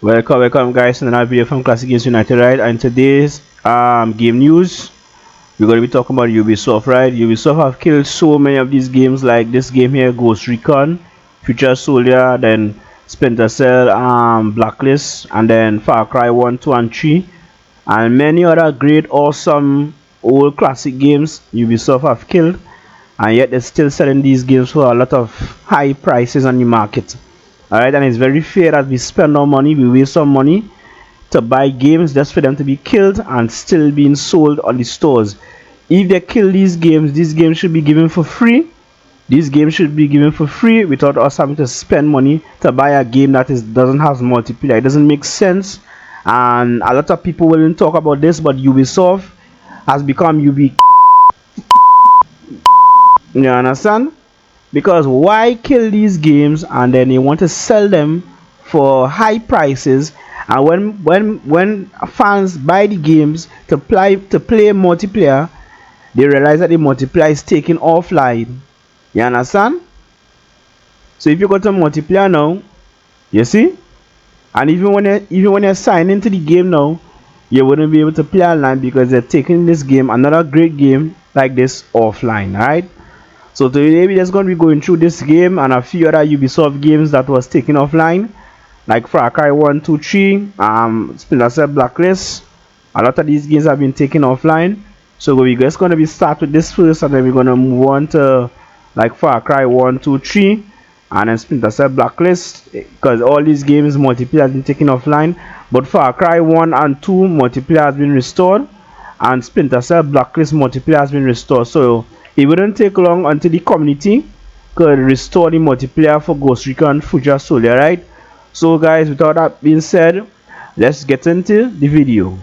Welcome guys to another video from Classic Games United, right? And today's game news, we're going to be talking about Ubisoft, right? Ubisoft have killed so many of these games, like this game here, Ghost Recon, Future Soldier, then Splinter Cell, Blacklist, and then Far Cry 1, 2, and 3, and many other great, awesome, old classic games Ubisoft have killed, and yet they're still selling these games for a lot of high prices on the market. Alright, and it's very fair that we spend our money, we waste some money to buy games just for them to be killed and still being sold on the stores. If they kill these games should be given for free. These games should be given for free without us having to spend money to buy a game that doesn't have multiplayer. It doesn't make sense, and a lot of people will talk about this, but Ubisoft has become you understand? Because why kill these games and then they want to sell them for high prices, and when fans buy the games to play multiplayer, they realize that the multiplayer is taken offline. You understand? So if you go to multiplayer now, you see, and even when you're signed into the game now, you wouldn't be able to play online because they're taking this game, another great game like this, offline. Alright, so today we're just going to be going through this game and a few other Ubisoft games that was taken offline, like Far Cry 1, 2, 3, Splinter Cell, Blacklist. A lot of these games have been taken offline. So we're just going to be start with this first, and then we're going to move on to like Far Cry 1, 2, 3, and then Splinter Cell, Blacklist, because all these games multiplayer has been taken offline. But Far Cry 1 and 2 multiplayer has been restored, and Splinter Cell, Blacklist multiplayer has been restored. So it wouldn't take long until the community could restore the multiplayer for Ghost Recon Future Soldier, right? So guys, without that being said, let's get into the video.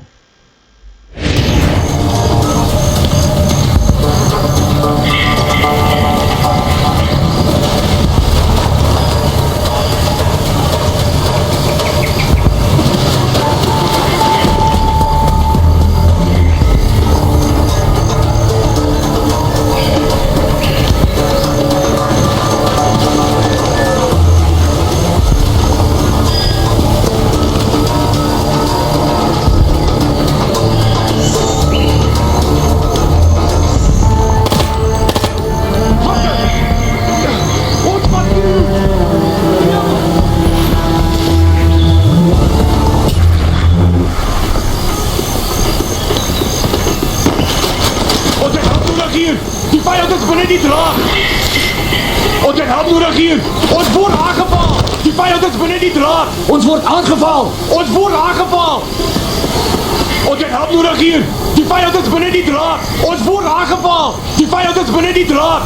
Die vijand is binnen die draad! Onderhoud nu regier! Ons wordt aangevallen! Die vijand is binnen die draad! Ons wordt aangevallen! Ons wordt aangevallen! Onderhoud nu regier! Die vijand is binnen die draad! Ons wordt aangevallen! Die vijand is binnen die draad!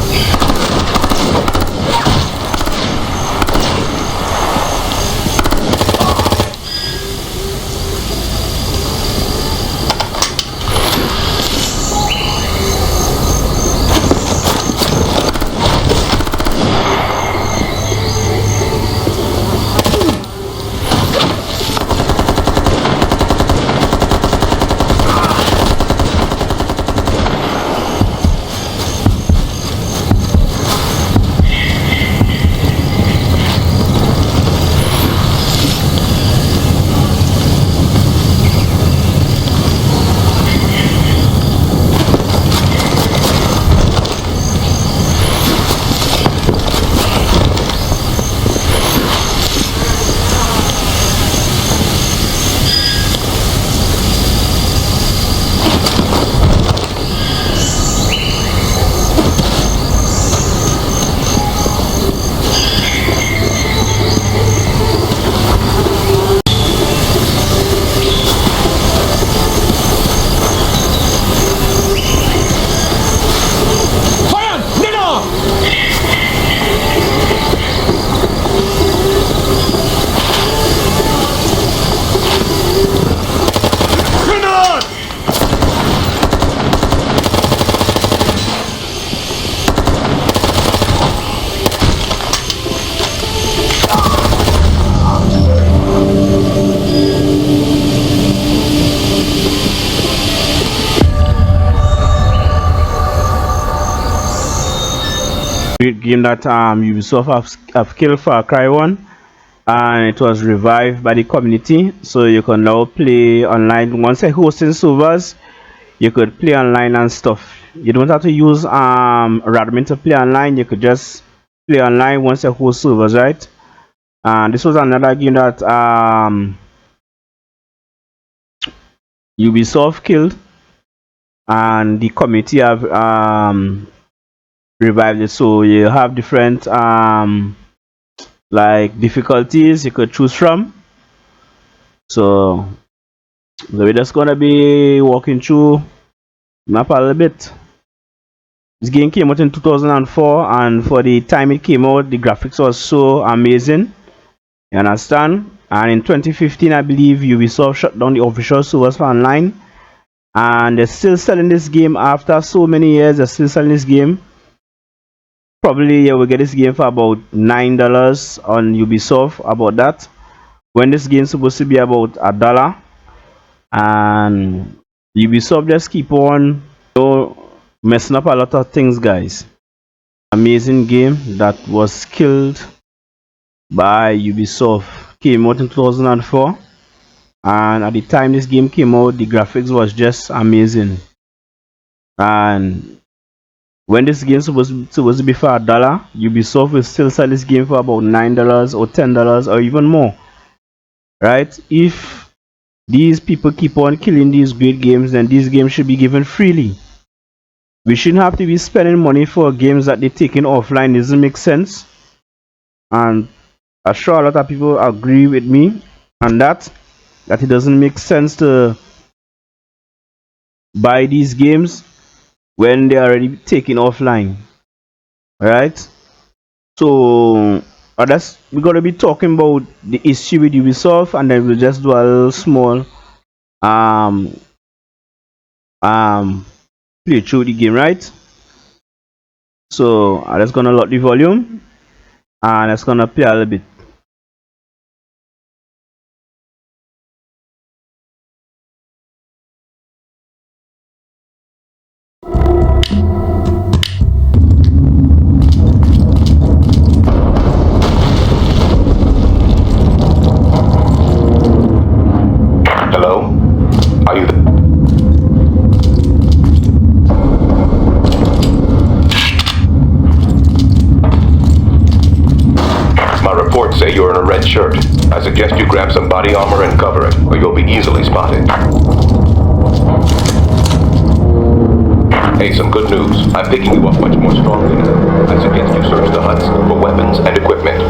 Great game that Ubisoft have killed Far Cry 1. and it was revived by the community, so you can now play online. Once I hosting servers, you could play online and stuff. You don't have to use Radmin to play online. You could just play online once you host servers, right? And this was another game that Ubisoft killed, and the committee have revived it. So you have different like difficulties you could choose from. So we're just gonna be walking through map a little bit. This game came out in 2004, and for the time it came out, the graphics was so amazing. You understand? And in 2015, I believe Ubisoft shut down the official servers for online, and they're still selling this game after so many years. They're still selling this game. Probably you will get this game for about $9 on Ubisoft. About that, when this game's supposed to be about $1, and Ubisoft just keep on, messing up a lot of things, guys. Amazing game that was killed by Ubisoft. Came out in 2004, and at the time this game came out, the graphics was just amazing. And when this game supposed to be for $1, Ubisoft will still sell this game for about $9 or $10 or even more. Right? If these people keep on killing these great games, then these games should be given freely. We shouldn't have to be spending money for games that they're taking offline. It doesn't make sense. And I'm sure a lot of people agree with me on that it doesn't make sense to buy these games when they're already taken offline. Right? So we're gonna be talking about the history with Ubisoft, and then we'll just do a little small um um play through the game, right? So I'm just gonna lock the volume and it's gonna play a little bit. Hello? Are you there? My reports say you're in a red shirt. I suggest you grab some body armor and cover it, or you'll be easily spotted. Hey, some good news. I'm picking you up much more strongly now. I suggest you search the huts for weapons and equipment.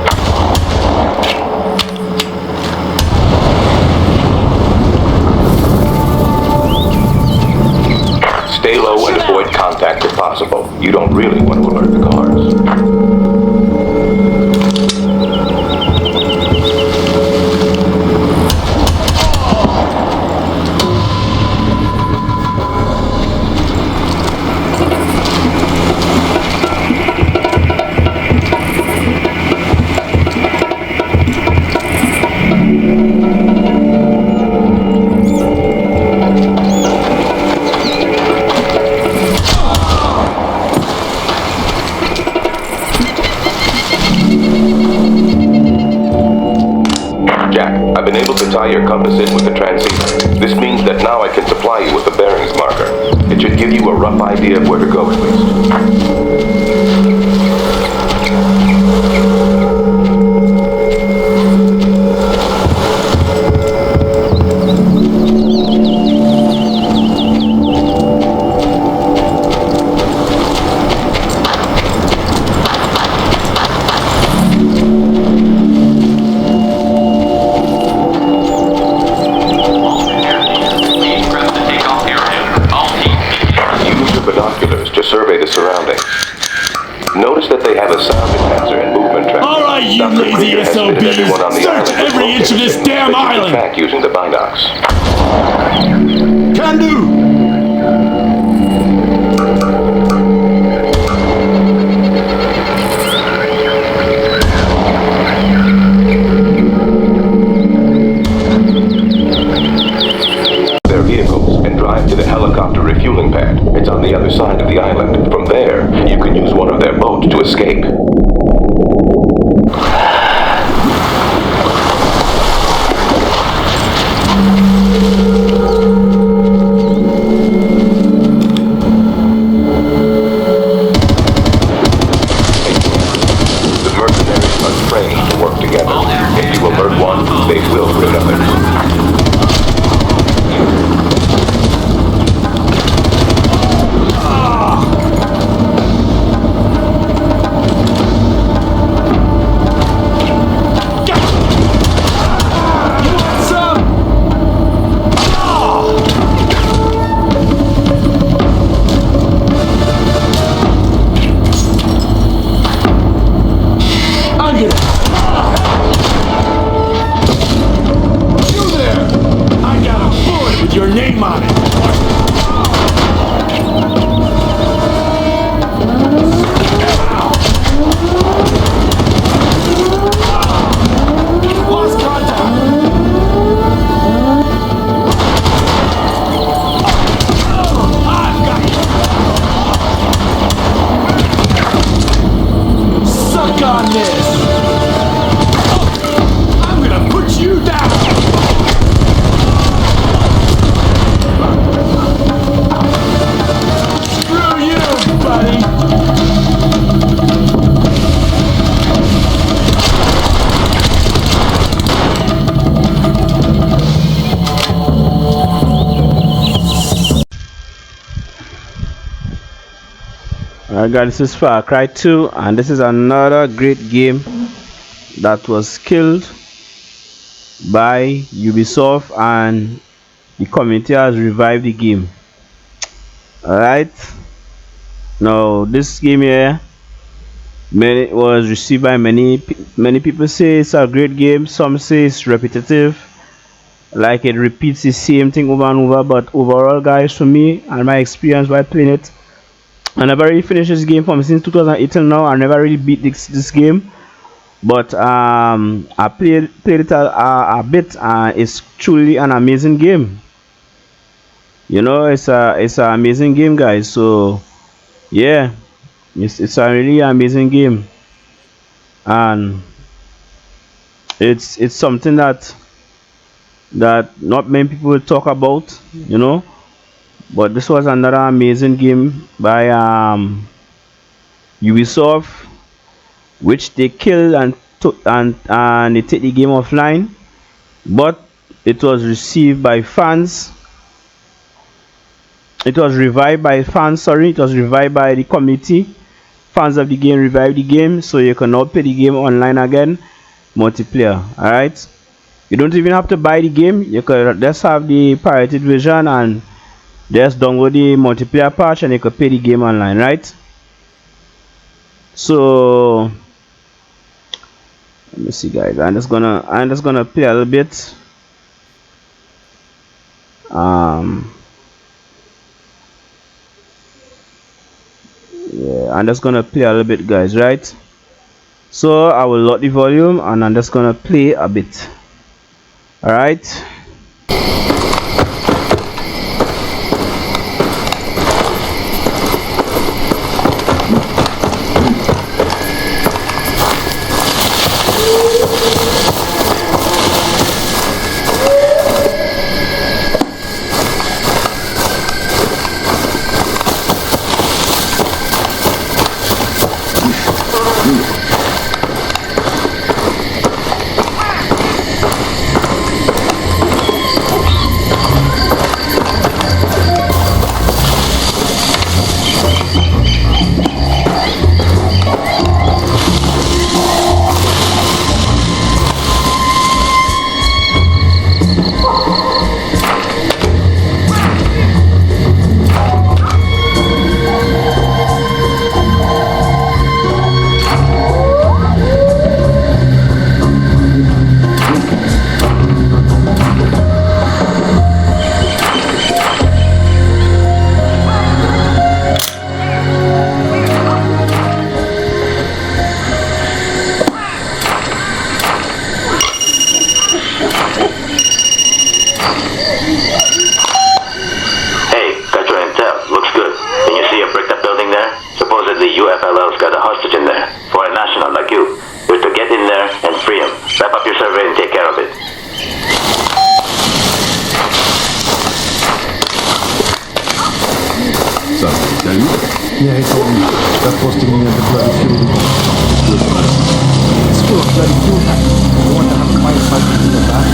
Stay low and avoid contact if possible. You don't really want to alert the guards. I've been able to tie your compass in with the transceiver. This means that now I can supply you with a bearings marker. It should give you a rough idea of where to go at least. Survey the surroundings. Notice that they have a sound enhancer and movement tracker. All right, you lazy SOBs! Search every inch of this damn island! Track using the binocs. Can do! Their vehicles and drive to the helicopter refueling pad. It's on the other side of the island. From there, you can use one of their boats to escape. Alright guys, this is Far Cry 2 and this is another great game that was killed by Ubisoft and the community has revived the game. Alright, now this game here was received by many people say it's a great game, some say it's repetitive, like it repeats the same thing over and over, but overall guys, for me and my experience while playing it, I never really finished this game from since 2008 till now. I never really beat this game, but I played it a bit and it's truly an amazing game. You know, it's an amazing game guys. So yeah, it's a really amazing game, and it's something that not many people talk about, you know. But this was another amazing game by Ubisoft, which they killed and took and they take the game offline. But it was received by fans. It was revived by fans. Sorry, it was revived by the community. Fans of the game revived the game, so you can now play the game online again, multiplayer. All right. You don't even have to buy the game. You can just have the pirated version and just download the multiplayer patch and you can play the game online, right? So let me see guys, I'm just gonna play a little bit. Yeah, I'm just gonna play a little bit guys, right? So I will load the volume and I'm just gonna play a bit. All right. Yeah, he told me. That's posting me at the bloody fuel. It's full of bloody fuel tank. You want to have a firefight in the back?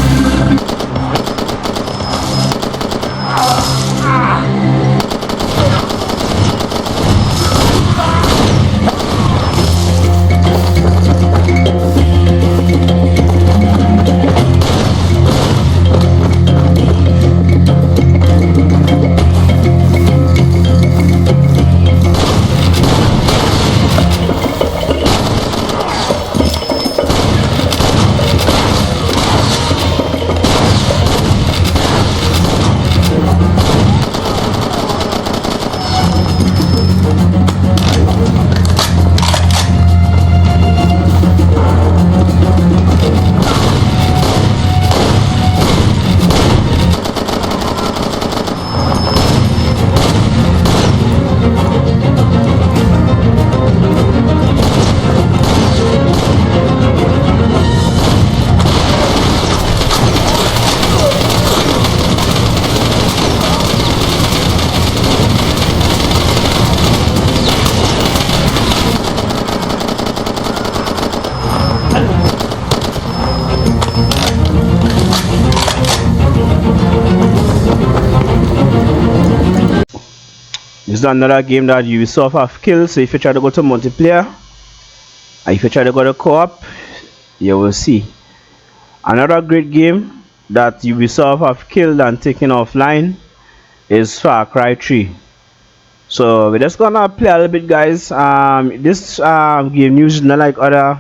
This is another game that Ubisoft have killed. So if you try to go to multiplayer, and if you try to go to co-op, you will see. Another great game that Ubisoft have killed and taken offline is Far Cry 3. So we're just gonna play a little bit, guys. This game news is not like other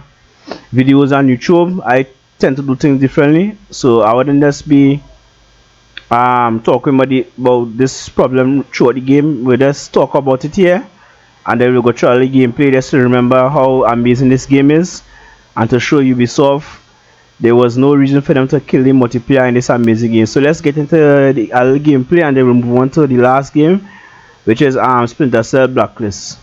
videos on YouTube. I tend to do things differently, so I wouldn't just be talking about this problem throughout the game. We'll just talk about it here, and then we'll go through the gameplay just to remember how amazing this game is, and to show Ubisoft there was no reason for them to kill the multiplayer in this amazing game. So let's get into the gameplay, and then we'll move on to the last game, which is Splinter Cell Blacklist.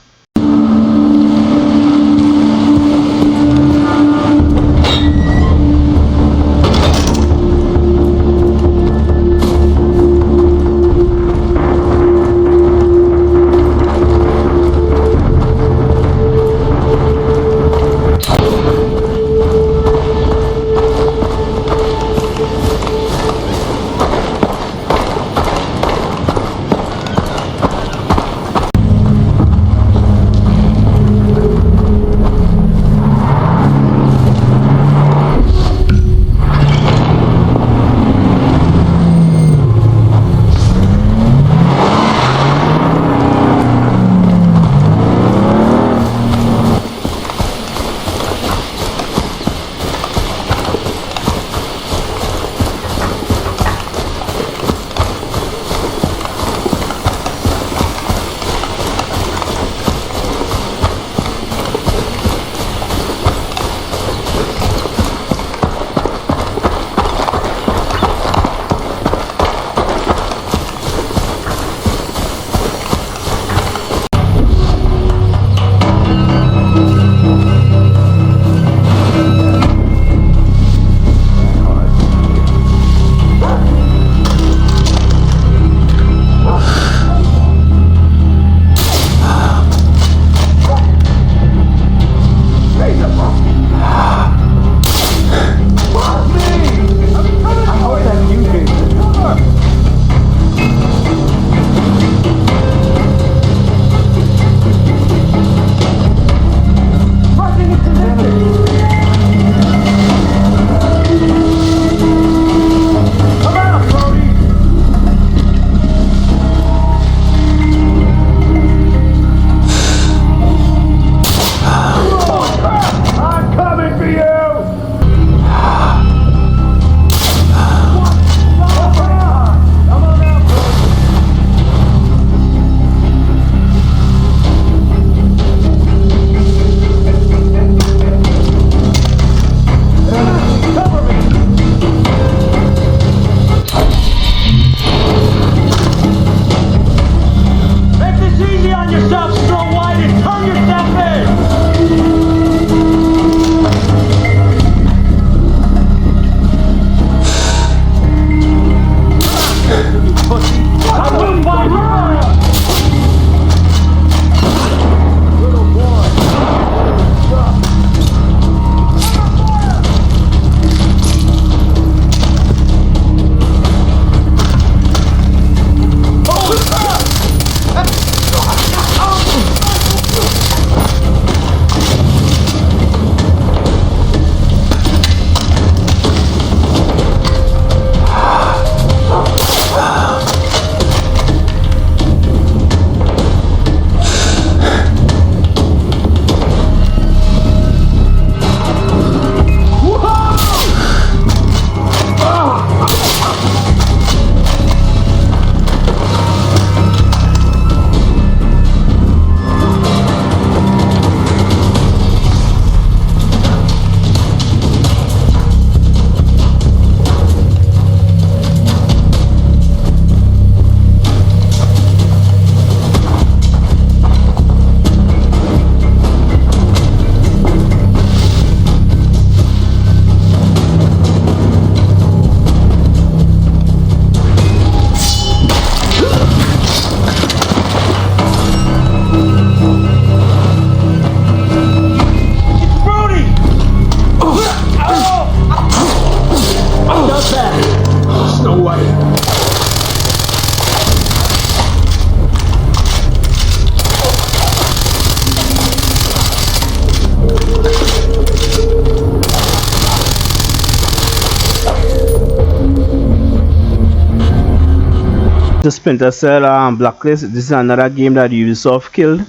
The Splinter Cell Blacklist. This is another game that Ubisoft killed,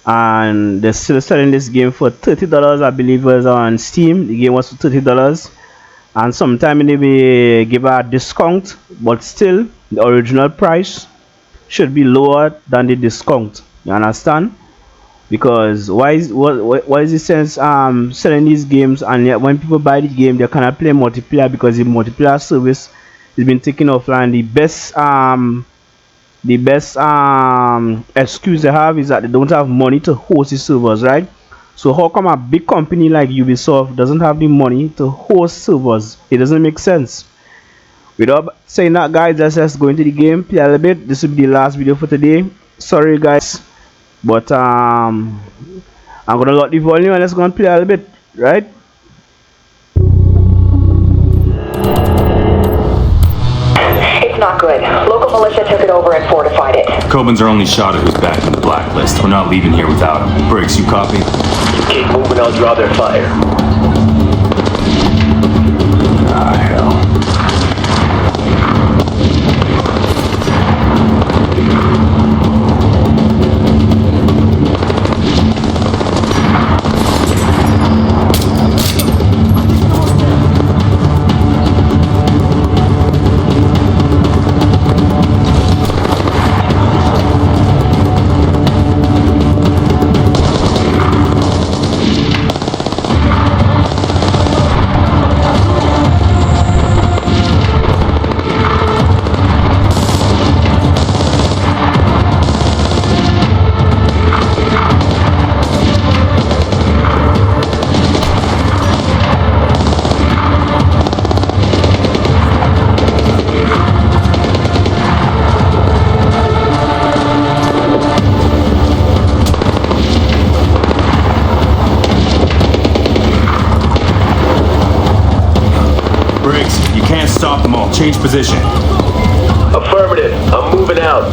and they're still selling this game for $30. I believe it was on Steam. The game was for $30, and sometime they may give a discount, but still the original price should be lower than the discount. You understand? Because why is the sense selling these games, and yet when people buy the game they cannot play multiplayer because the multiplayer service has been taken offline. The best excuse they have is that they don't have money to host the servers, right? So how come a big company like Ubisoft doesn't have the money to host servers? It doesn't make sense. Without saying that, guys, let's just go into the game, play a little bit. This will be the last video for today. Sorry guys, but I'm gonna lock the volume and let's go and play a little bit, right? It's not good. Local militia took it over and fortified it. Coben's our only shot at who's back in the blacklist. We're not leaving here without him. Briggs, you copy? Keep moving, I'll draw their fire. Ah, hell. Stop them all. Change position. Affirmative. I'm moving out.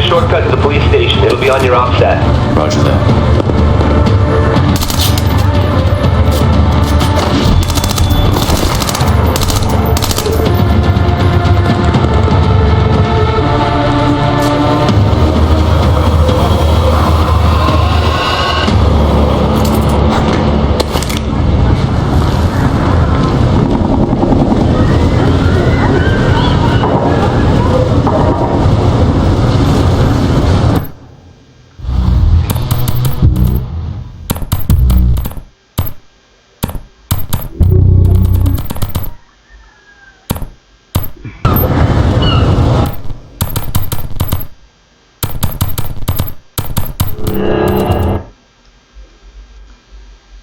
Shortcut to the police station. It'll be on your offset. Roger that.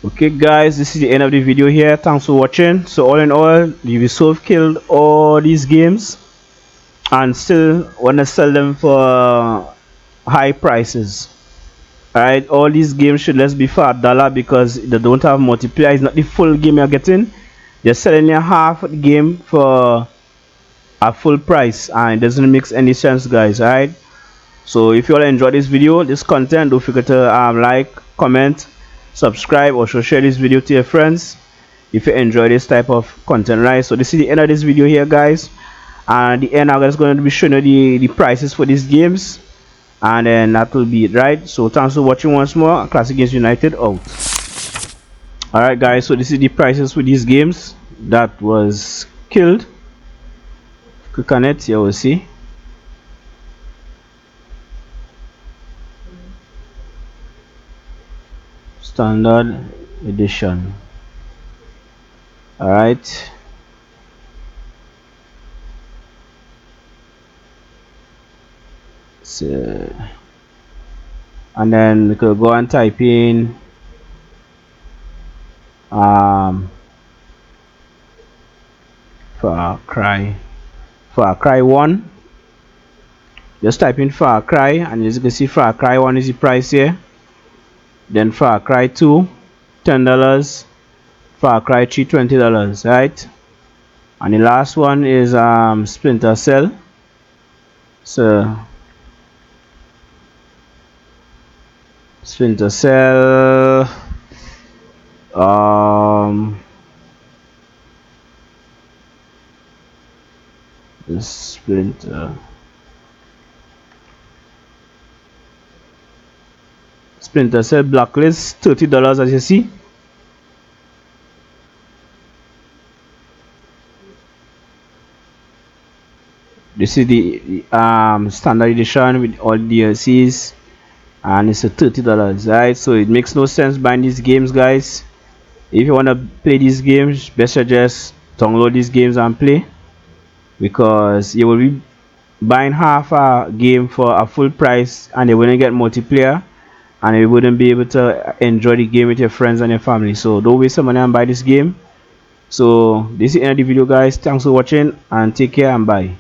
Okay guys, this is the end of the video here. Thanks for watching. So all in all, Ubisoft killed all these games and still wanna sell them for high prices. Alright, all these games should less be for $1 because they don't have multiplayer. It's not the full game you're getting. They're selling you half the game for at full price, and it doesn't make any sense, guys. Alright, so if you all enjoy this video, this content, don't forget to like, comment, subscribe, also share this video to your friends if you enjoy this type of content. Right, so this is the end of this video here, guys, and at the end I'm just going to be showing you the prices for these games, and then that will be it. Right, so thanks for watching once more. Classic Games United out. Alright guys, so this is the prices for these games that was killed. Click on it, you will see. Standard edition. Alright. So, and then we could go and type in Far Cry 1. Just type in Far Cry, and as you can see, Far Cry 1 is the price here. Then Far Cry 2, $10. Far Cry 3, $20. Right, and the last one is Splinter Cell. So Splinter Cell, Splinter Cell Blacklist, $30, as you see. This is the standard edition with all DLCs, and it's a $30. Right, so it makes no sense buying these games, guys. If you want to play these games, best suggest download these games and play, because you will be buying half a game for a full price, and you wouldn't get multiplayer, and you wouldn't be able to enjoy the game with your friends and your family. So don't waste some money and buy this game. So this is the end of the video, guys. Thanks for watching, and take care and bye.